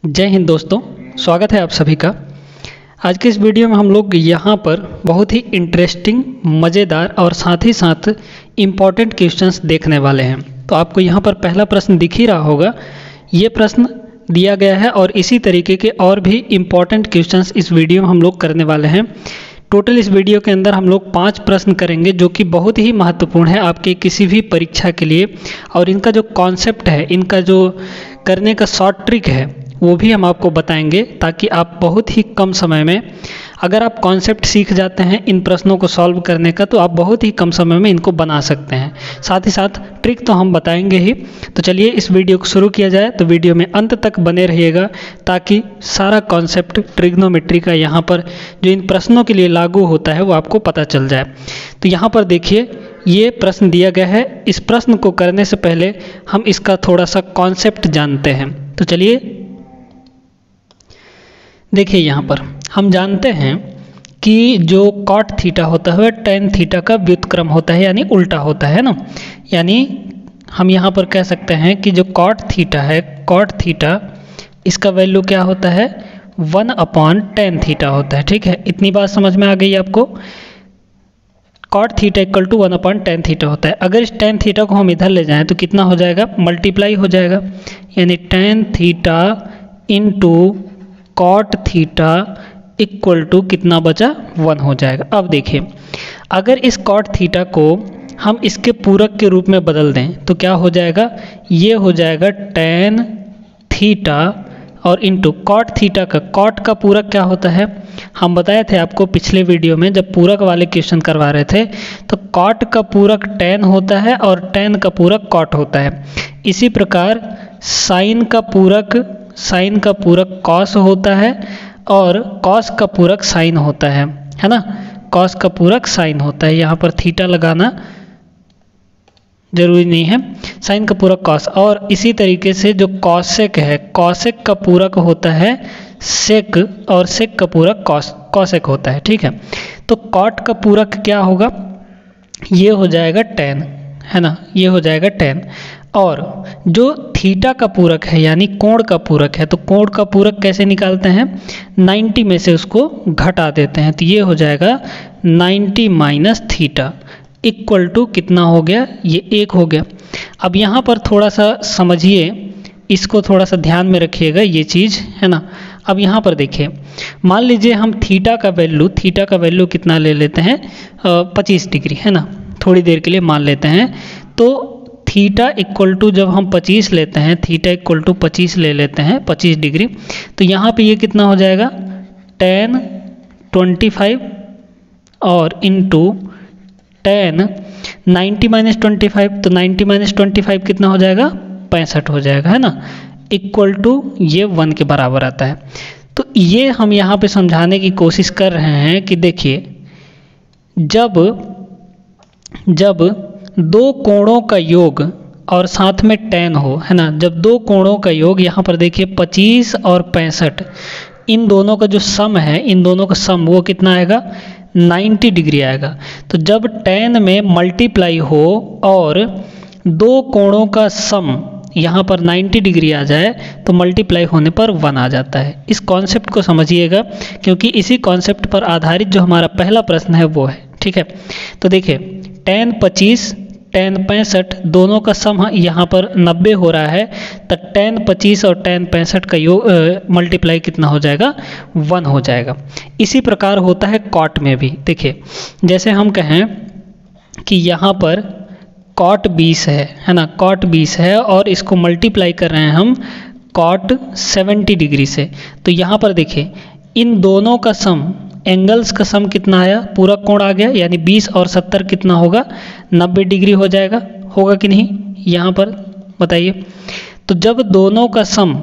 जय हिंद दोस्तों, स्वागत है आप सभी का। आज के इस वीडियो में हम लोग यहाँ पर बहुत ही इंटरेस्टिंग, मज़ेदार और साथ ही साथ इम्पॉर्टेंट क्वेश्चंस देखने वाले हैं। तो आपको यहाँ पर पहला प्रश्न दिख ही रहा होगा। ये प्रश्न दिया गया है और इसी तरीके के और भी इम्पॉर्टेंट क्वेश्चंस इस वीडियो में हम लोग करने वाले हैं। टोटल इस वीडियो के अंदर हम लोग 5 प्रश्न करेंगे जो कि बहुत ही महत्वपूर्ण है आपके किसी भी परीक्षा के लिए। और इनका जो कॉन्सेप्ट है, इनका जो करने का शॉर्ट ट्रिक है, वो भी हम आपको बताएंगे ताकि आप बहुत ही कम समय में, अगर आप कॉन्सेप्ट सीख जाते हैं इन प्रश्नों को सॉल्व करने का, तो आप बहुत ही कम समय में इनको बना सकते हैं। साथ ही साथ ट्रिक तो हम बताएंगे ही। तो चलिए इस वीडियो को शुरू किया जाए। तो वीडियो में अंत तक बने रहिएगा ताकि सारा कॉन्सेप्ट ट्रिग्नोमेट्री का यहाँ पर जो इन प्रश्नों के लिए लागू होता है वो आपको पता चल जाए। तो यहाँ पर देखिए, ये प्रश्न दिया गया है। इस प्रश्न को करने से पहले हम इसका थोड़ा सा कॉन्सेप्ट जानते हैं। तो चलिए देखिए, यहाँ पर हम जानते हैं कि जो कॉट थीटा होता है वह टेन थीटा का व्युत्क्रम होता है, यानी उल्टा होता है ना। यानी हम यहाँ पर कह सकते हैं कि जो कॉट थीटा है, कॉट थीटा इसका वैल्यू क्या होता है, 1/tan थीटा होता है। ठीक है, इतनी बात समझ में आ गई आपको। Cot theta equal to 1/tan theta होता है। अगर इस tan थीटा को हम इधर ले जाएं तो कितना हो जाएगा, मल्टीप्लाई हो जाएगा। यानी tan theta into cot theta equal to कितना बचा, 1 हो जाएगा। अब देखिए, अगर इस कॉट थीटा को हम इसके पूरक के रूप में बदल दें तो क्या हो जाएगा, ये हो जाएगा tan थीटा और इंटू कॉट थीटा का, कॉट का पूरक क्या होता है, हम बताए थे आपको पिछले वीडियो में जब पूरक वाले क्वेश्चन करवा रहे थे। तो कॉट का पूरक tan होता है और tan का पूरक कॉट होता है। इसी प्रकार साइन का पूरक कॉस होता है और कॉस का पूरक साइन होता है ना। कॉस का पूरक साइन होता है, यहाँ पर थीटा लगाना जरूरी नहीं है, साइन का पूरक कॉस। और इसी तरीके से जो कॉसेक है, कॉसेक का पूरक होता है सेक और सेक का पूरक कॉसेक होता है। ठीक है, तो कॉट का पूरक क्या होगा, ये हो जाएगा tan, है ना, ये हो जाएगा tan। और जो थीटा का पूरक है यानी कोण का पूरक है, तो कोण का पूरक कैसे निकालते हैं, 90 में से उसको घटा देते हैं। तो ये हो जाएगा 90 माइनस थीटा इक्वल टू कितना हो गया, ये 1 हो गया। अब यहाँ पर थोड़ा सा समझिए, इसको थोड़ा सा ध्यान में रखिएगा ये चीज़, है ना। अब यहाँ पर देखिए, मान लीजिए हम थीटा का वैल्यू कितना ले लेते हैं, 25 डिग्री, है ना, थोड़ी देर के लिए मान लेते हैं। तो थीटा इक्वल टू जब हम 25 लेते हैं, थीटा इक्वल टू 25 ले लेते हैं, 25 डिग्री, तो यहाँ पे ये कितना हो जाएगा, tan 25 और इंटू tan 90 माइनस 25, तो 90 माइनस 25 कितना हो जाएगा, 65 हो जाएगा, है ना, इक्वल टू ये 1 के बराबर आता है। तो ये हम यहाँ पे समझाने की कोशिश कर रहे हैं कि देखिए, जब दो कोणों का योग और साथ में tan हो, है ना, जब दो कोणों का योग, यहाँ पर देखिए 25 और 65, इन दोनों का जो सम है, इन दोनों का सम वो कितना आएगा, 90 डिग्री आएगा। तो जब tan में मल्टीप्लाई हो और दो कोणों का सम यहाँ पर 90 डिग्री आ जाए तो मल्टीप्लाई होने पर 1 आ जाता है। इस कॉन्सेप्ट को समझिएगा क्योंकि इसी कॉन्सेप्ट पर आधारित जो हमारा पहला प्रश्न है वो है। ठीक है, तो देखिए tan 25 tan 65 दोनों का सम यहाँ पर 90 हो रहा है, तो tan 25 और tan 65 का योग मल्टीप्लाई कितना हो जाएगा, 1 हो जाएगा। इसी प्रकार होता है कॉट में भी। देखिए, जैसे हम कहें कि यहाँ पर कॉट 20 है ना, कॉट 20 है और इसको मल्टीप्लाई कर रहे हैं हम कॉट 70 डिग्री से। तो यहाँ पर देखिए, इन दोनों का सम, एंगल्स का सम कितना आया, पूरा कोण आ गया, यानी 20 और 70 कितना होगा, 90 डिग्री हो जाएगा, होगा कि नहीं, यहाँ पर बताइए। तो जब दोनों का सम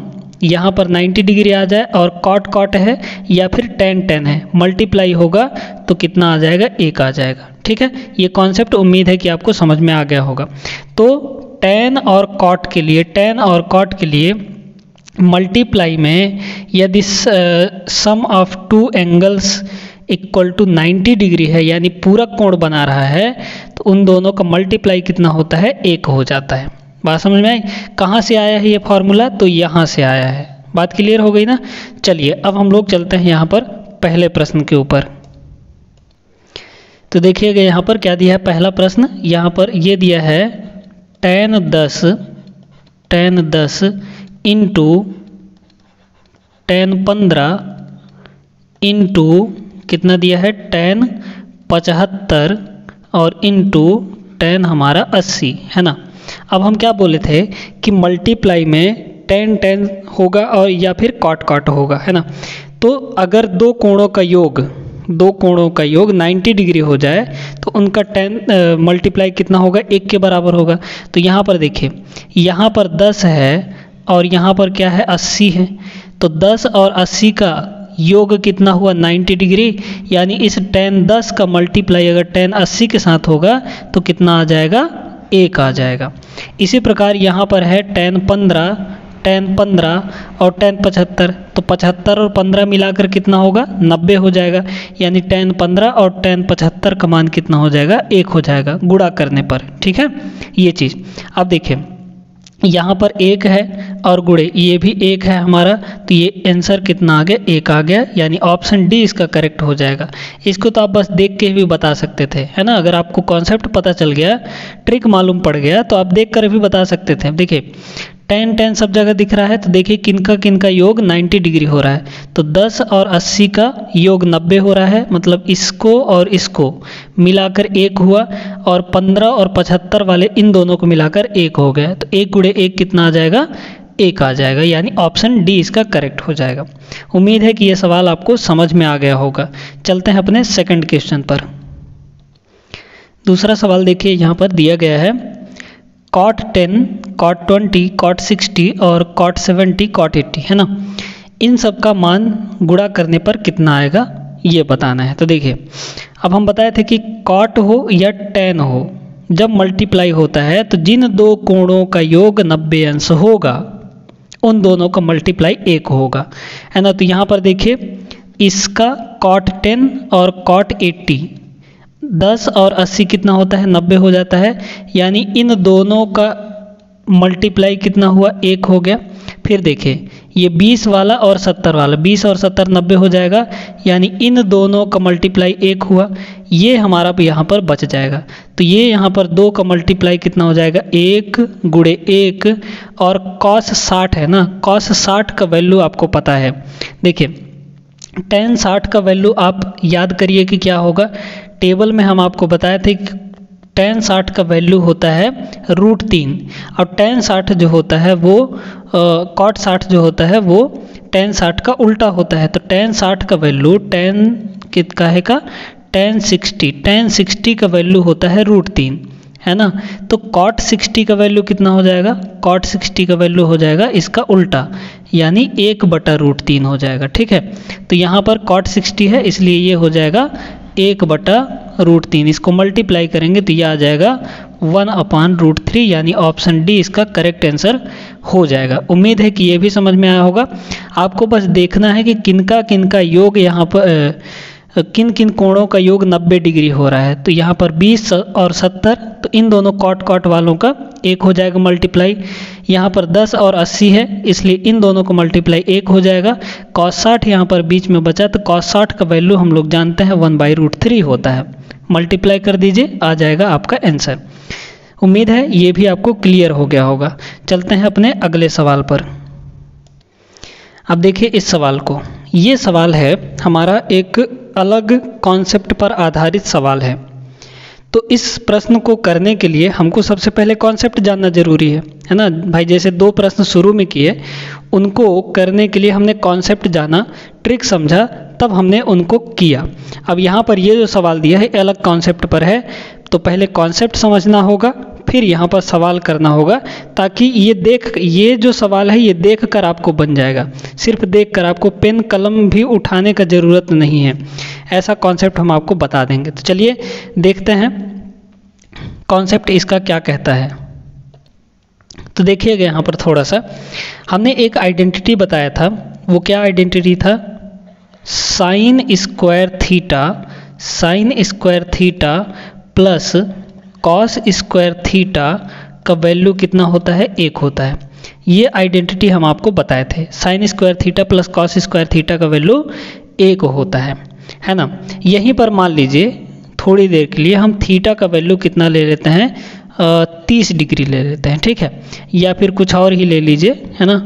यहाँ पर 90 डिग्री आ जाए और कॉट है या फिर tan है, मल्टीप्लाई होगा तो कितना आ जाएगा, 1 आ जाएगा। ठीक है, ये कॉन्सेप्ट उम्मीद है कि आपको समझ में आ गया होगा। तो tan और कॉट के लिए मल्टीप्लाई में यदि sum of two angles equal to 90 degree है, यानी पूरक कोण बना रहा है, तो उन दोनों का मल्टीप्लाई कितना होता है, 1 हो जाता है। बात समझ में आई, कहाँ से आया है ये फॉर्मूला, तो यहाँ से आया है। बात क्लियर हो गई ना। चलिए अब हम लोग चलते हैं यहाँ पर पहले प्रश्न के ऊपर। तो देखिएगा यहाँ पर क्या दिया है पहला प्रश्न, यहाँ पर ये दिया है tan 10 इंटू tan 15 इंटू कितना दिया है tan 75 और इंटू tan हमारा 80 है ना। अब हम क्या बोले थे कि मल्टीप्लाई में tan होगा और या फिर cot होगा, है ना। तो अगर दो कोणों का योग 90 डिग्री हो जाए तो उनका tan मल्टीप्लाई कितना होगा, 1 के बराबर होगा। तो यहाँ पर देखिए, यहाँ पर 10 है और यहाँ पर क्या है 80 है। तो 10 और 80 का योग कितना हुआ 90 डिग्री, यानी इस tan 10 का मल्टीप्लाई अगर tan 80 के साथ होगा तो कितना आ जाएगा, 1 आ जाएगा। इसी प्रकार यहाँ पर है tan 15 और tan 75, तो 75 और 15 मिलाकर कितना होगा 90 हो जाएगा, यानी tan 15 और tan 75 का मान कितना हो जाएगा, 1 हो जाएगा गुणा करने पर। ठीक है, ये चीज़। अब देखिए यहाँ पर 1 है और गुणे ये भी 1 है हमारा, तो ये आंसर कितना आ गया, 1 आ गया, यानी ऑप्शन डी इसका करेक्ट हो जाएगा। इसको तो आप बस देख के भी बता सकते थे, है ना। अगर आपको कॉन्सेप्ट पता चल गया, ट्रिक मालूम पड़ गया, तो आप देख कर भी बता सकते थे। अब देखिए tan सब जगह दिख रहा है, तो देखिए किनका योग 90 डिग्री हो रहा है। तो 10 और 80 का योग 90 हो रहा है, मतलब इसको और इसको मिलाकर 1 हुआ, और 15 और 75 वाले इन दोनों को मिलाकर 1 हो गया। तो 1 गुणे 1 कितना आ जाएगा, 1 आ जाएगा, यानी ऑप्शन डी इसका करेक्ट हो जाएगा। उम्मीद है कि ये सवाल आपको समझ में आ गया होगा। चलते हैं अपने सेकंड क्वेश्चन पर। दूसरा सवाल देखिए, यहाँ पर दिया गया है cot 10, cot 20, cot 60 और cot 70, cot 80, है ना। इन सब का मान गुणा करने पर कितना आएगा ये बताना है। तो देखिए अब हम बताए थे कि cot हो या tan हो, जब मल्टीप्लाई होता है तो जिन दो कोणों का योग 90 अंश होगा उन दोनों का मल्टीप्लाई 1 होगा, है ना। तो यहाँ पर देखिए इसका cot 10 और cot 80, 10 और 80 कितना होता है, 90 हो जाता है, यानी इन दोनों का मल्टीप्लाई कितना हुआ, 1 हो गया। फिर देखिए ये 20 वाला और 70 वाला, 20 और 70 90 हो जाएगा, यानी इन दोनों का मल्टीप्लाई 1 हुआ। ये हमारा यहाँ पर बच जाएगा, तो ये यहाँ पर 2 का मल्टीप्लाई कितना हो जाएगा, 1 गुणे 1, और cos 60 है ना, cos 60 का वैल्यू आपको पता है। देखिए tan 60 का वैल्यू आप याद करिए कि क्या होगा, टेबल में हम आपको बताए थे कि tan 60 का वैल्यू होता है √3, और tan 60 जो होता है वो cot 60 जो होता है वो tan 60 का उल्टा होता है। तो tan 60 का वैल्यू कितना है का tan 60 का वैल्यू होता है √3, है ना। तो cot 60 का वैल्यू कितना हो जाएगा, cot 60 का वैल्यू हो जाएगा इसका उल्टा, यानी 1/√3 हो जाएगा। ठीक है, तो यहाँ पर cot 60 है इसलिए ये हो जाएगा 1/√3, इसको मल्टीप्लाई करेंगे तो ये आ जाएगा 1/√3, यानी ऑप्शन डी इसका करेक्ट आंसर हो जाएगा। उम्मीद है कि ये भी समझ में आया होगा। आपको बस देखना है कि किनका योग यहाँ पर किन किन कोणों का योग 90 डिग्री हो रहा है। तो यहाँ पर 20 और 70, तो इन दोनों cot वालों का 1 हो जाएगा मल्टीप्लाई। यहाँ पर 10 और 80 है इसलिए इन दोनों को मल्टीप्लाई 1 हो जाएगा। cos 60 यहाँ पर बीच में बचा, तो cos 60 का वैल्यू हम लोग जानते हैं 1/√3 होता है। मल्टीप्लाई कर दीजिए, आ जाएगा आपका आंसर। उम्मीद है ये भी आपको क्लियर हो गया होगा। चलते हैं अपने अगले सवाल पर। अब देखिए इस सवाल को, ये सवाल है हमारा एक अलग कॉन्सेप्ट पर आधारित सवाल है। तो इस प्रश्न को करने के लिए हमको सबसे पहले कॉन्सेप्ट जानना जरूरी है ना भाई। जैसे 2 प्रश्न शुरू में किए, उनको करने के लिए हमने कॉन्सेप्ट जाना, ट्रिक समझा, तब हमने उनको किया। अब यहाँ पर ये जो सवाल दिया है अलग कॉन्सेप्ट पर है, तो पहले कॉन्सेप्ट समझना होगा, फिर यहाँ पर सवाल करना होगा, ताकि ये जो सवाल है ये देख कर आपको बन जाएगा। सिर्फ देख कर, आपको पेन कलम भी उठाने का ज़रूरत नहीं है, ऐसा कॉन्सेप्ट हम आपको बता देंगे। तो चलिए देखते हैं कॉन्सेप्ट इसका क्या कहता है। तो देखिएगा यहाँ पर थोड़ा सा हमने एक आइडेंटिटी बताया था, वो क्या आइडेंटिटी था, sin square theta plus cos square theta का वैल्यू कितना होता है, 1 होता है। ये आइडेंटिटी हम आपको बताए थे, sine square theta plus cos square theta का वैल्यू 1 होता है ना। यहीं पर मान लीजिए थोड़ी देर के लिए हम थीटा का वैल्यू कितना ले लेते हैं, 30 डिग्री ले लेते हैं, ठीक है, या फिर कुछ और ही ले लीजिए, है ना,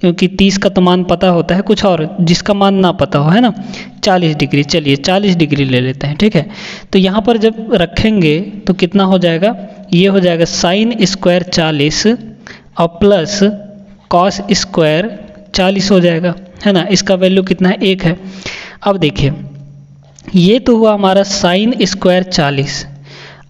क्योंकि 30 का तो मान पता होता है, कुछ और जिसका मान ना पता हो, है ना, 40 डिग्री, चलिए 40 डिग्री ले लेते हैं, ठीक है। तो यहाँ पर जब रखेंगे तो कितना हो जाएगा, ये हो जाएगा साइन स्क्वायर 40 और प्लस कॉस स्क्वायर 40 हो जाएगा, है ना, इसका वैल्यू कितना है, 1 है। अब देखिए ये तो हुआ हमारा साइन स्क्वायर 40,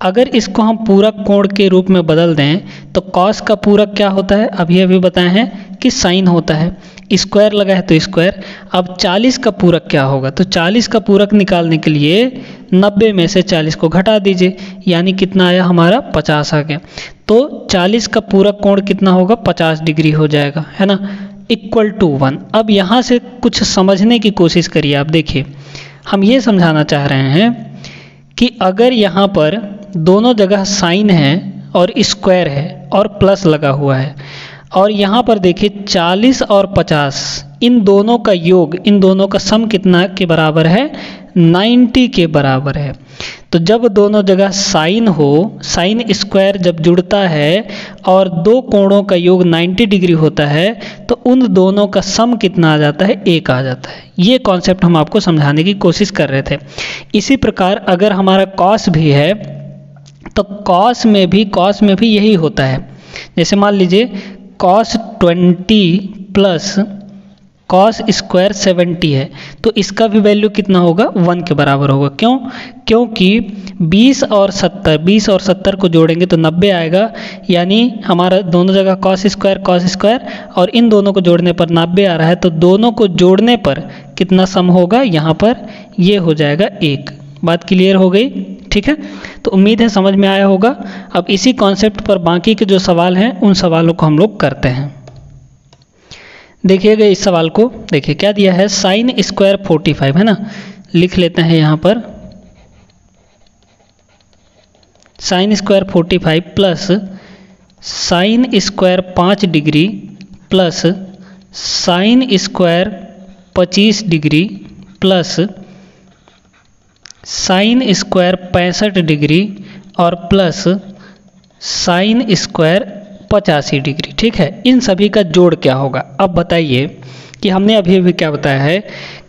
अगर इसको हम पूरक कोण के रूप में बदल दें तो कॉस का पूरक क्या होता है, अभी बताए हैं कि साइन होता है, स्क्वायर लगा है तो स्क्वायर। अब 40 का पूरक क्या होगा, तो 40 का पूरक निकालने के लिए 90 में से 40 को घटा दीजिए, यानी कितना आया हमारा 50 आ गया। तो 40 का पूरक कोण कितना होगा, 50 डिग्री हो जाएगा, है ना, इक्वल टू 1। अब यहाँ से कुछ समझने की कोशिश करिए। आप देखिए हम ये समझाना चाह रहे हैं कि अगर यहाँ पर दोनों जगह साइन है और स्क्वायर है और प्लस लगा हुआ है, और यहाँ पर देखिए 40 और 50 इन दोनों का योग, इन दोनों का सम कितना के बराबर है, 90 के बराबर है। तो जब दोनों जगह साइन हो, साइन स्क्वायर जब जुड़ता है और दो कोणों का योग 90 डिग्री होता है, तो उन दोनों का सम कितना आ जाता है, 1 आ जाता है। ये कॉन्सेप्ट हम आपको समझाने की कोशिश कर रहे थे। इसी प्रकार अगर हमारा कॉस भी है तो कॉस में भी यही होता है। जैसे मान लीजिए कॉस 20 प्लस कॉस स्क्वायर 70 है, तो इसका भी वैल्यू कितना होगा, 1 के बराबर होगा। क्यों, क्योंकि 20 और 70 को जोड़ेंगे तो 90 आएगा, यानी हमारा दोनों जगह कॉस स्क्वायर और इन दोनों को जोड़ने पर 90 आ रहा है, तो दोनों को जोड़ने पर कितना सम होगा, यहाँ पर ये हो जाएगा 1। बात क्लियर हो गई, ठीक है। तो उम्मीद है समझ में आया होगा। अब इसी कॉन्सेप्ट पर बाकी के जो सवाल हैं उन सवालों को हम लोग करते हैं। देखिएगा इस सवाल को, देखिए क्या दिया है, साइन स्क्वायर 45, है ना, लिख लेते हैं यहाँ पर sine square 45 plus sine square 5 degree plus sine square 25 degree plus sine square 65 degree और प्लस साइन स्क्वायर 85 डिग्री, ठीक है। इन सभी का जोड़ क्या होगा। अब बताइए कि हमने अभी क्या बताया है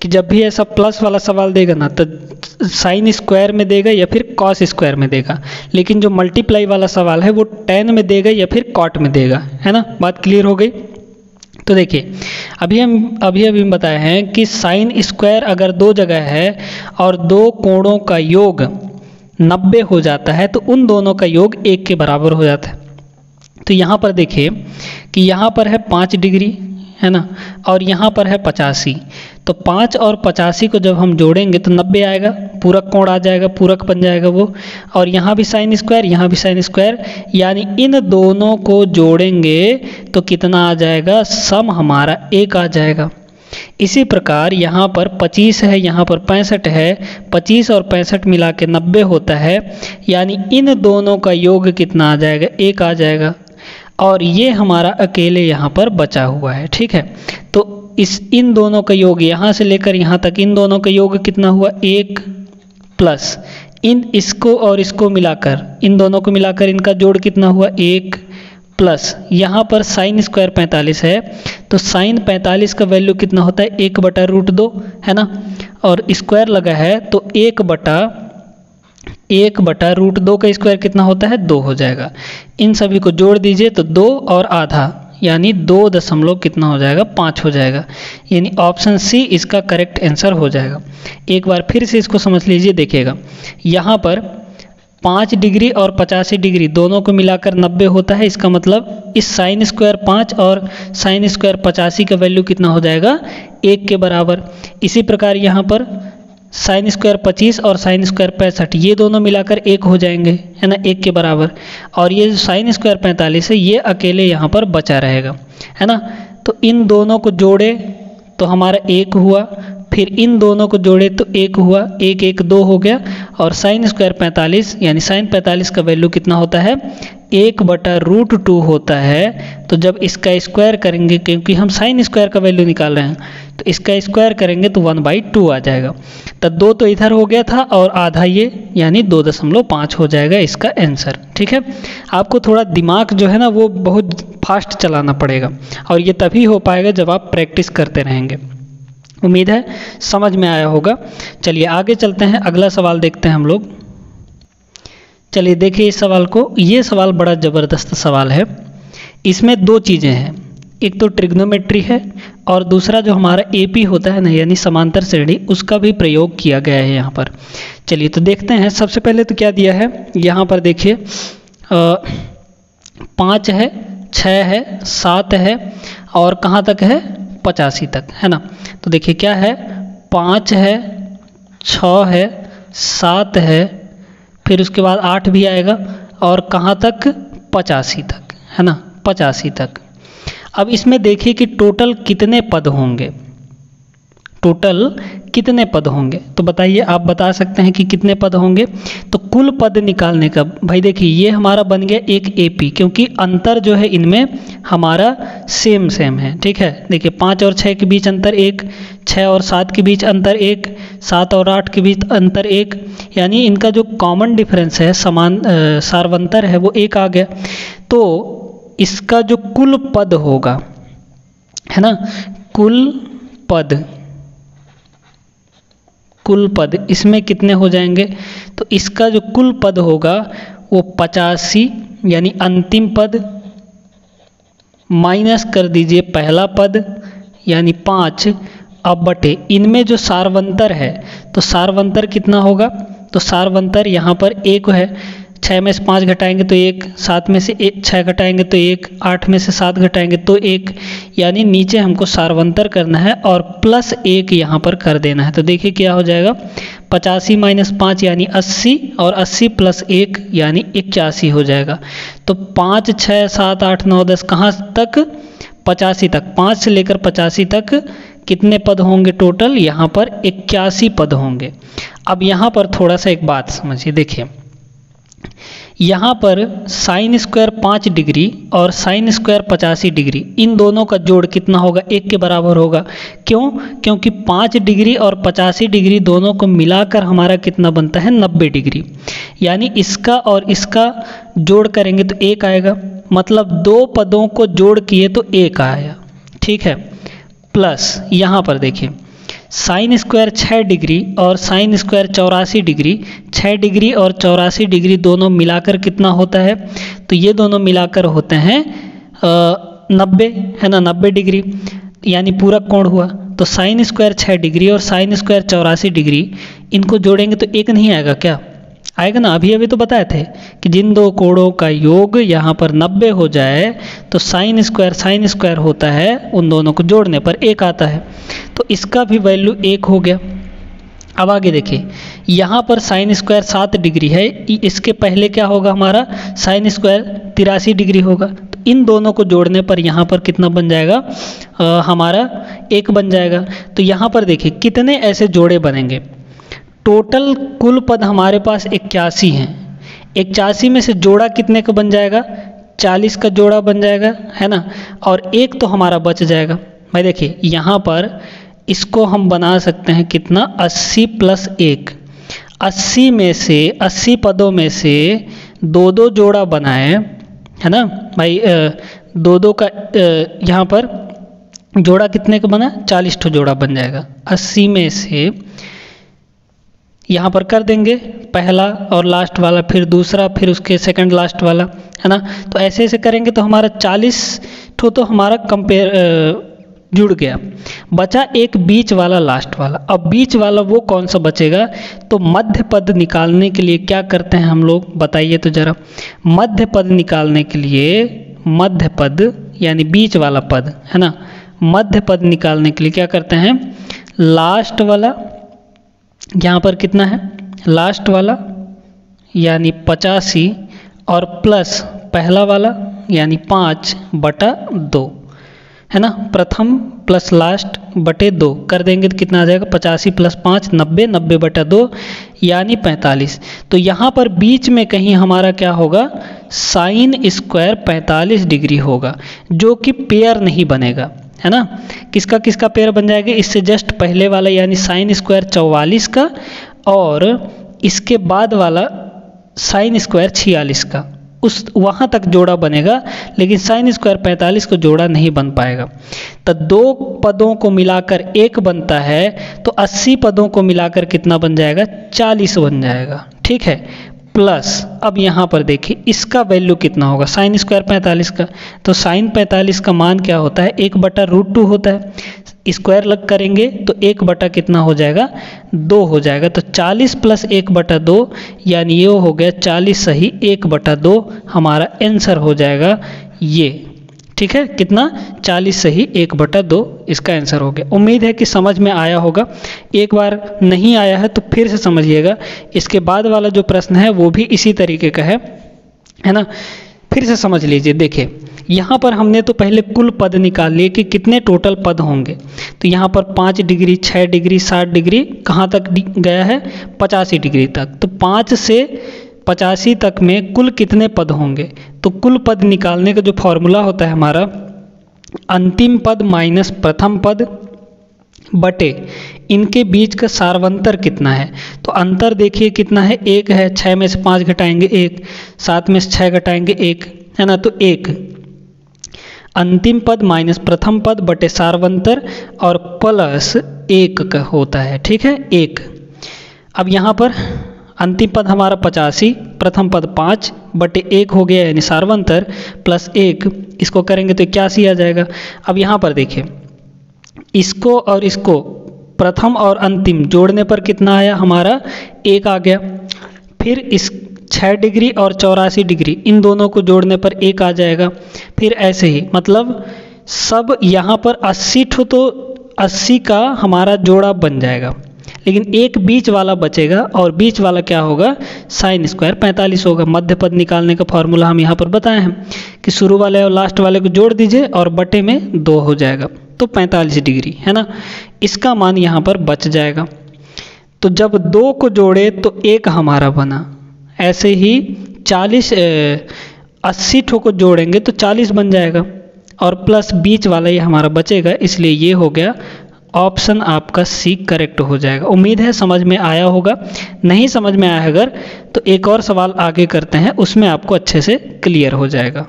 कि जब भी ऐसा प्लस वाला सवाल देगा ना तो साइन स्क्वायर में देगा या फिर कॉस स्क्वायर में देगा, लेकिन जो मल्टीप्लाई वाला सवाल है वो tan में देगा या फिर कॉट में देगा, है ना। बात क्लियर हो गई। तो देखिए अभी बताए हैं कि साइन स्क्वायर अगर दो जगह है और दो कोणों का योग 90 हो जाता है तो उन दोनों का योग 1 के बराबर हो जाता है। तो यहाँ पर देखिए कि यहाँ पर है 5 डिग्री, है ना, और यहाँ पर है 85। तो 5 और 85 को जब हम जोड़ेंगे तो 90 आएगा, पूरक कोण आ जाएगा, पूरक बन जाएगा वो। और यहाँ भी साइन स्क्वायर, यहाँ भी साइन स्क्वायर, यानी इन दोनों को जोड़ेंगे तो कितना आ जाएगा, सम हमारा 1 आ जाएगा। इसी प्रकार यहाँ पर 25 है, यहाँ पर 65 है, 25 और 65 मिला के 90 होता है, यानी इन दोनों का योग कितना आ जाएगा, 1 आ जाएगा। और ये हमारा अकेले यहाँ पर बचा हुआ है, ठीक है। तो इन दोनों का योग यहाँ से लेकर यहाँ तक इन दोनों का योग कितना हुआ, 1 प्लस इसको और इसको मिलाकर, इन दोनों को मिलाकर इनका जोड़ कितना हुआ, 1 प्लस यहाँ पर साइन स्क्वायर 45 है, तो साइन 45 का वैल्यू कितना होता है, 1/√2, है ना, और स्क्वायर लगा है तो 1/√2 का स्क्वायर कितना होता है, 2 हो जाएगा। इन सभी को जोड़ दीजिए तो 2 और आधा यानी 2 दशमलव कितना हो जाएगा, 5 हो जाएगा, यानी ऑप्शन सी इसका करेक्ट आंसर हो जाएगा। एक बार फिर से इसको समझ लीजिए, देखिएगा यहाँ पर 5 डिग्री और 85 डिग्री दोनों को मिलाकर 90 होता है। इसका मतलब इस साइन स्क्वायर 5 और साइन स्क्वायर 85 का वैल्यू कितना हो जाएगा, 1 के बराबर। इसी प्रकार यहाँ पर साइन स्क्वायर 25 और साइन स्क्वायर 65 ये दोनों मिलाकर 1 हो जाएंगे, है ना, 1 के बराबर। और ये जो साइन स्क्वायर 45 है ये अकेले यहाँ पर बचा रहेगा, है ना। तो इन दोनों को जोड़े तो हमारा 1 हुआ, फिर इन दोनों को जोड़े तो 1 हुआ, 1 1 2 हो गया, और साइन स्क्वायर 45 यानी साइन 45 का वैल्यू कितना होता है, 1/√2 होता है, तो जब इसका स्क्वायर करेंगे, क्योंकि हम साइन स्क्वायर का वैल्यू निकाल रहे हैं, तो इसका स्क्वायर करेंगे तो 1/2 आ जाएगा। तो 2 तो इधर हो गया था और आधा ये, यानी 2.5 हो जाएगा इसका आंसर। ठीक है, आपको थोड़ा दिमाग जो है ना वो बहुत फास्ट चलाना पड़ेगा, और ये तभी हो पाएगा जब आप प्रैक्टिस करते रहेंगे। उम्मीद है समझ में आया होगा। चलिए आगे चलते हैं, अगला सवाल देखते हैं हम लोग। चलिए देखिए इस सवाल को, ये सवाल बड़ा ज़बरदस्त सवाल है। इसमें 2 चीज़ें हैं, एक तो ट्रिग्नोमेट्री है और दूसरा जो हमारा एपी होता है ना, यानी समांतर श्रेणी, उसका भी प्रयोग किया गया है यहाँ पर। चलिए तो देखते हैं। सबसे पहले तो क्या दिया है यहाँ पर, देखिए 5 है, 6 है, 7 है और कहाँ तक है, 85 तक, है ना। तो देखिए क्या है, 5 है, 6 है, 7 है, फिर उसके बाद 8 भी आएगा और कहाँ तक, 85 तक, है ना, 85 तक। अब इसमें देखिए कि टोटल कितने पद होंगे, टोटल कितने पद होंगे, तो बताइए, आप बता सकते हैं कि कितने पद होंगे। तो कुल पद निकालने का, भाई देखिए ये हमारा बन गया एक एपी, क्योंकि अंतर जो है इनमें हमारा सेम है। ठीक है, देखिए 5 और 6 के बीच अंतर 1, 6 और 7 के बीच अंतर 1, 7 और 8 के बीच अंतर 1, यानी इनका जो कॉमन डिफरेंस है, समान सार्वंतर है, वो 1 आ गया। तो इसका जो कुल पद होगा, है ना, कुल पद इसमें कितने हो जाएंगे, तो इसका जो कुल पद होगा वो 85, यानी अंतिम पद, माइनस कर दीजिए पहला पद यानी 5, अब बटे इनमें जो सार्वंतर है, तो सार्वंतर कितना होगा, तो सार्वंतर यहाँ पर 1 है, 6 में से 5 घटाएंगे तो 1, 7 में से 6 घटाएंगे तो 1, 8 में से 7 घटाएंगे तो 1, यानी नीचे हमको सार्वंतर करना है और प्लस 1 यहाँ पर कर देना है। तो देखिए क्या हो जाएगा, 85 - 5 यानी 80 और 80 + 1 यानी 81 हो जाएगा। तो 5, 6, 7, 8, 9, 10 कहाँ तक, 85 तक, 5 से लेकर 85 तक कितने पद होंगे टोटल, यहाँ पर 81 पद होंगे। अब यहाँ पर थोड़ा सा एक बात समझिए, देखिए यहाँ पर साइन स्क्वायर 5 डिग्री और साइन स्क्वायर 85 डिग्री, इन दोनों का जोड़ कितना होगा, 1 के बराबर होगा। क्यों, क्योंकि 5 डिग्री और 85 डिग्री दोनों को मिलाकर हमारा कितना बनता है, 90 डिग्री, यानी इसका और इसका जोड़ करेंगे तो 1 आएगा, मतलब 2 पदों को जोड़ किए तो 1 आया। ठीक है, प्लस यहाँ पर देखिए साइन स्क्वायर 6 डिग्री और साइन स्क्वायर 84 डिग्री, 6 डिग्री और 84 डिग्री दोनों मिलाकर कितना होता है, तो ये दोनों मिलाकर होते हैं 90, है ना, 90 डिग्री, यानी पूरा कोण हुआ। तो साइन स्क्वायर 6 डिग्री और साइन स्क्वायर 84 डिग्री, इनको जोड़ेंगे तो 1 नहीं आएगा क्या, आएगा ना। अभी तो बताए थे कि जिन 2 कोणों का योग यहाँ पर 90 हो जाए तो साइन स्क्वायर होता है, उन दोनों को जोड़ने पर 1 आता है। तो इसका भी वैल्यू 1 हो गया। अब आगे देखिए, यहाँ पर साइन स्क्वायर 7 डिग्री है, इसके पहले क्या होगा, हमारा साइन स्क्वायर 83 डिग्री होगा। तो इन दोनों को जोड़ने पर यहाँ पर कितना बन जाएगा, हमारा 1 बन जाएगा। तो यहाँ पर देखिए कितने ऐसे जोड़े बनेंगे, टोटल कुल पद हमारे पास 81 हैं, 81 में से जोड़ा कितने का बन जाएगा, 40 का जोड़ा बन जाएगा, है ना, और 1 तो हमारा बच जाएगा। भाई देखिए यहाँ पर इसको हम बना सकते हैं कितना, 80 + 1, 80 में से 80 पदों में से 2 जोड़ा बनाए, है ना भाई, 2 का यहाँ पर जोड़ा कितने का बना, 40 ठो जोड़ा बन जाएगा। 80 में से यहाँ पर कर देंगे पहला और लास्ट वाला, फिर दूसरा, फिर उसके सेकंड लास्ट वाला, है ना। तो ऐसे ऐसे करेंगे तो हमारा 40 ठो तो हमारा जुड़ गया, बचा एक बीच वाला लास्ट वाला। अब बीच वाला वो कौन सा बचेगा, तो मध्य पद निकालने के लिए क्या करते हैं हम लोग, बताइए तो जरा। मध्य पद निकालने के लिए, मध्य पद यानी बीच वाला पद, है ना, मध्य पद निकालने के लिए क्या करते हैं, लास्ट वाला यहाँ पर कितना है, लास्ट वाला यानी 85 और प्लस पहला वाला यानी 5/2, है ना, प्रथम प्लस लास्ट बटे 2 कर देंगे तो कितना आ जाएगा, 85 + 5 90, 90/2 यानी 45। तो यहाँ पर बीच में कहीं हमारा क्या होगा, साइन स्क्वायर 45 डिग्री होगा, जो कि पेयर नहीं बनेगा, है ना। किसका किसका पेयर बन जाएगा, इससे जस्ट पहले वाला यानी साइन स्क्वायर 44 का, और इसके बाद वाला साइन स्क्वायर 46 का, उस वहाँ तक जोड़ा बनेगा, लेकिन साइन स्क्वायर 45 को जोड़ा नहीं बन पाएगा। तो 2 पदों को मिलाकर 1 बनता है, तो 80 पदों को मिलाकर कितना बन जाएगा, 40 बन जाएगा, ठीक है। प्लस अब यहाँ पर देखिए इसका वैल्यू कितना होगा, साइन स्क्वायर 45 का, तो साइन 45 का मान क्या होता है, 1/√2 होता है। स्क्वायर लग करेंगे तो 1 कितना हो जाएगा, 2 हो जाएगा। तो 40 + 1/2 यानी ये हो गया 40 सही 1/2 हमारा आंसर हो जाएगा ये, ठीक है। कितना, 40 सही 1/2 इसका आंसर हो गया। उम्मीद है कि समझ में आया होगा। एक बार नहीं आया है तो फिर से समझिएगा। इसके बाद वाला जो प्रश्न है वो भी इसी तरीके का है ना। फिर से समझ लीजिए। देखिए यहाँ पर हमने तो पहले कुल पद निकाल लिए कि कितने टोटल पद होंगे। तो यहाँ पर 5 डिग्री, 6 डिग्री, 60 डिग्री कहाँ तक गया है, 85 डिग्री तक। तो 5 से 85 तक में कुल कितने पद होंगे। तो कुल पद निकालने का जो फॉर्मूला होता है हमारा, अंतिम पद माइनस प्रथम पद बटे इनके बीच का सार्वंतर कितना है। तो अंतर देखिए कितना है, 1 है। 6 में से 5 घटाएंगे 1, 7 में से 6 घटाएंगे 1, है ना। तो 1 अंतिम पद माइनस प्रथम पद बटे सार्वंतर और प्लस 1 का होता है, ठीक है, 1। अब यहाँ पर अंतिम पद हमारा 85, प्रथम पद 5 बटे 1 हो गया यानी सार्वंतर प्लस 1, इसको करेंगे तो 81 आ जाएगा। अब यहाँ पर देखिए इसको और इसको प्रथम और अंतिम जोड़ने पर कितना आया, हमारा 1 आ गया। फिर इस 6 डिग्री और 84 डिग्री इन दोनों को जोड़ने पर 1 आ जाएगा। फिर ऐसे ही मतलब सब यहाँ पर 80 ठो, तो 80 का हमारा जोड़ा बन जाएगा, लेकिन एक बीच वाला बचेगा और बीच वाला क्या होगा, साइन स्क्वायर 45 होगा। मध्य पद निकालने का फॉर्मूला हम यहाँ पर बताए हैं कि शुरू वाले और लास्ट वाले को जोड़ दीजिए और बटे में 2 हो जाएगा, तो 45 डिग्री, है ना। इसका मान यहाँ पर बच जाएगा। तो जब 2 को जोड़े तो 1 हमारा बना। ऐसे ही 80 ठो को जोड़ेंगे तो 40 बन जाएगा और प्लस बीच वाला ये हमारा बचेगा, इसलिए ये हो गया ऑप्शन आपका सी करेक्ट हो जाएगा। उम्मीद है समझ में आया होगा। नहीं समझ में आया अगर तो एक और सवाल आगे करते हैं, उसमें आपको अच्छे से क्लियर हो जाएगा।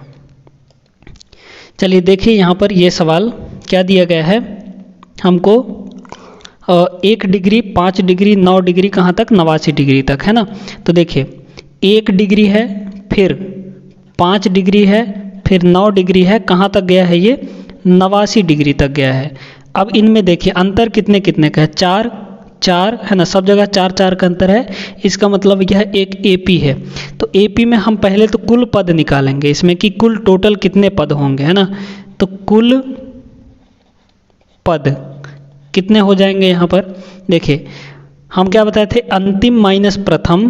चलिए देखिए यहाँ पर ये सवाल क्या दिया गया है हमको, 1 डिग्री, 5 डिग्री, 9 डिग्री कहाँ तक, 89 डिग्री तक, है ना। तो देखिए 1 डिग्री है, फिर 5 डिग्री है, फिर 9 डिग्री है, कहाँ तक गया है ये, 89 डिग्री तक गया है। अब इनमें देखिए अंतर कितने कितने का है, 4 4, है ना। सब जगह 4 4 का अंतर है। इसका मतलब यह एक एपी है। तो एपी में हम पहले तो कुल पद निकालेंगे इसमें कि कुल टोटल कितने पद होंगे, है ना। तो कुल पद कितने हो जाएंगे यहाँ पर देखिए, हम क्या बताए थे, अंतिम माइनस प्रथम,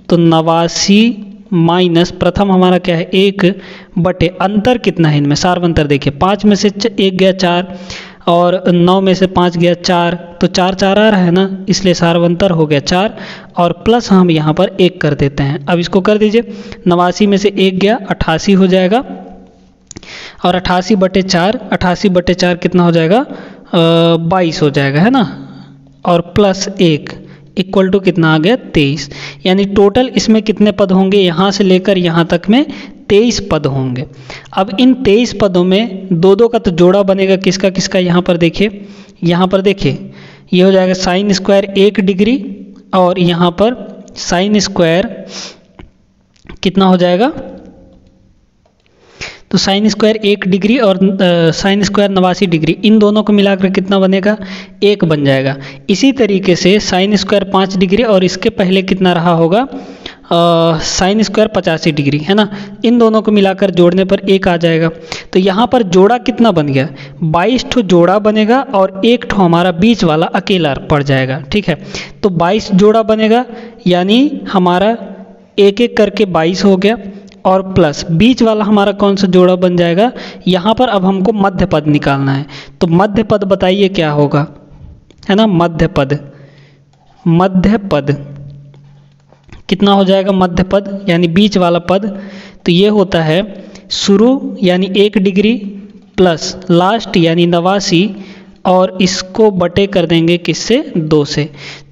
तो 89 माइनस प्रथम हमारा क्या है 1 बटे अंतर कितना है इनमें, सार्वंतर देखिए 5 में से 1 गया 4 और 9 में से 5 गया 4, तो 4 4 आ रहा है ना, इसलिए सार्वंतर हो गया 4 और प्लस हम यहाँ पर 1 कर देते हैं। अब इसको कर दीजिए, 89 में से 1 गया 88 हो जाएगा और 88 बटे 4, 88 बटे 4 कितना हो जाएगा, 22 हो जाएगा, है ना। और प्लस 1 इक्वल टू कितना आ गया, 23। यानी टोटल इसमें कितने पद होंगे, यहाँ से लेकर यहाँ तक में 23 पद होंगे। अब इन 23 पदों में 2 का तो जोड़ा बनेगा, किसका किसका, यहाँ पर देखिए, यहाँ पर देखिए ये हो जाएगा साइन स्क्वायर 1 डिग्री और यहाँ पर साइन स्क्वायर कितना हो जाएगा, तो साइन स्क्वायर 1 डिग्री और साइन स्क्वायर 89 डिग्री, इन दोनों को मिलाकर कितना बनेगा, 1 बन जाएगा। इसी तरीके से साइन स्क्वायर 5 डिग्री और इसके पहले कितना रहा होगा, साइन स्क्वायर 85 डिग्री, है ना। इन दोनों को मिलाकर जोड़ने पर 1 आ जाएगा। तो यहाँ पर जोड़ा कितना बन गया, 22 ठो जोड़ा बनेगा और 1 ठो हमारा बीच वाला अकेला पड़ जाएगा, ठीक है। तो 22 जोड़ा बनेगा यानी हमारा 1 1 करके 22 हो गया और प्लस बीच वाला हमारा कौन सा जोड़ा बन जाएगा, यहाँ पर अब हमको मध्य पद निकालना है। तो मध्य पद बताइए क्या होगा, है ना। मध्य पद, मध्य पद कितना हो जाएगा मध्य पद यानी बीच वाला पद, तो ये होता है शुरू यानी 1 डिग्री प्लस लास्ट यानी 89 और इसको बटे कर देंगे किससे 2 से,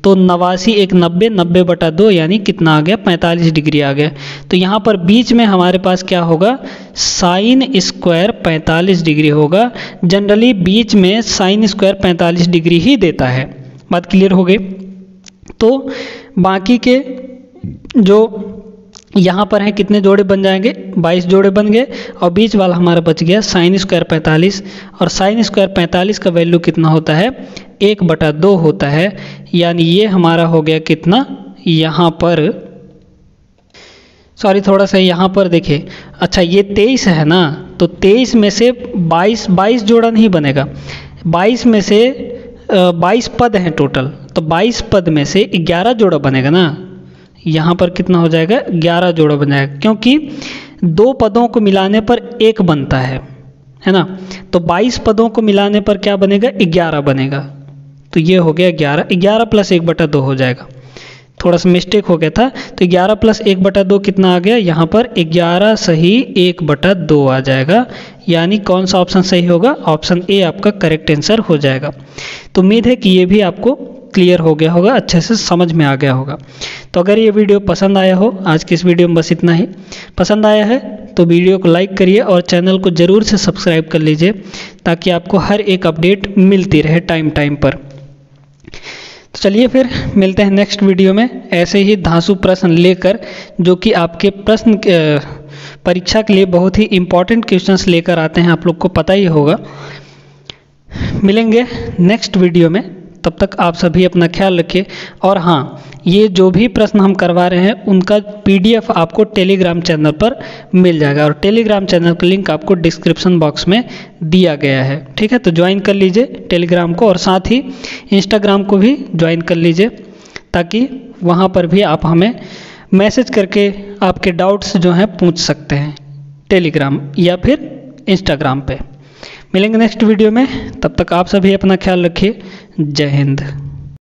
तो 89 एक 90, 90 बटा 2 यानी कितना आ गया 45 डिग्री आ गया। तो यहाँ पर बीच में हमारे पास क्या होगा साइन स्क्वायर 45 डिग्री होगा। जनरली बीच में साइन स्क्वायर 45 डिग्री ही देता है। बात क्लियर हो गई। तो बाकी के जो यहाँ पर है कितने जोड़े बन जाएंगे 22 जोड़े बन गए और बीच वाला हमारा बच गया साइन स्क्वायर 45 और साइन स्क्वायर 45 का वैल्यू कितना होता है 1/2 होता है। यानी ये हमारा हो गया कितना यहाँ पर, सॉरी थोड़ा सा यहाँ पर देखिए, अच्छा ये 23 है ना, तो 23 में से 22 जोड़ा नहीं बनेगा, 22 में से 22 पद हैं टोटल, तो 22 पद में से 11 जोड़ा बनेगा ना। यहाँ पर कितना हो जाएगा 11 जोड़ा बन जाएगा, क्योंकि 2 पदों को मिलाने पर 1 बनता है ना। तो 22 पदों को मिलाने पर क्या बनेगा 11 बनेगा। तो ये हो गया 11, 11 प्लस 1/2 हो जाएगा। थोड़ा सा मिस्टेक हो गया था, तो 11 प्लस 1/2 कितना आ गया यहाँ पर 11 सही 1/2 आ जाएगा। यानी कौन सा ऑप्शन सही होगा, ऑप्शन ए आपका करेक्ट आंसर हो जाएगा। तो उम्मीद है कि ये भी आपको क्लियर हो गया होगा, अच्छे से समझ में आ गया होगा। तो अगर ये वीडियो पसंद आया हो, आज की इस वीडियो में बस इतना ही। पसंद आया है तो वीडियो को लाइक करिए और चैनल को ज़रूर से सब्सक्राइब कर लीजिए ताकि आपको हर एक अपडेट मिलती रहे टाइम पर। तो चलिए फिर मिलते हैं नेक्स्ट वीडियो में ऐसे ही धांसू प्रश्न लेकर, जो कि आपके प्रश्न परीक्षा के लिए बहुत ही इम्पोर्टेंट क्वेश्चंस लेकर आते हैं, आप लोग को पता ही होगा। मिलेंगे नेक्स्ट वीडियो में, तब तक आप सभी अपना ख्याल रखिए। और हाँ, ये जो भी प्रश्न हम करवा रहे हैं उनका PDF आपको टेलीग्राम चैनल पर मिल जाएगा और टेलीग्राम चैनल का लिंक आपको डिस्क्रिप्शन बॉक्स में दिया गया है। ठीक है, तो ज्वाइन कर लीजिए टेलीग्राम को और साथ ही इंस्टाग्राम को भी ज्वाइन कर लीजिए ताकि वहाँ पर भी आप हमें मैसेज करके आपके डाउट्स जो हैं पूछ सकते हैं टेलीग्राम या फिर इंस्टाग्राम पे। मिलेंगे नेक्स्ट वीडियो में, तब तक आप सभी अपना ख्याल रखिए। जय हिंद।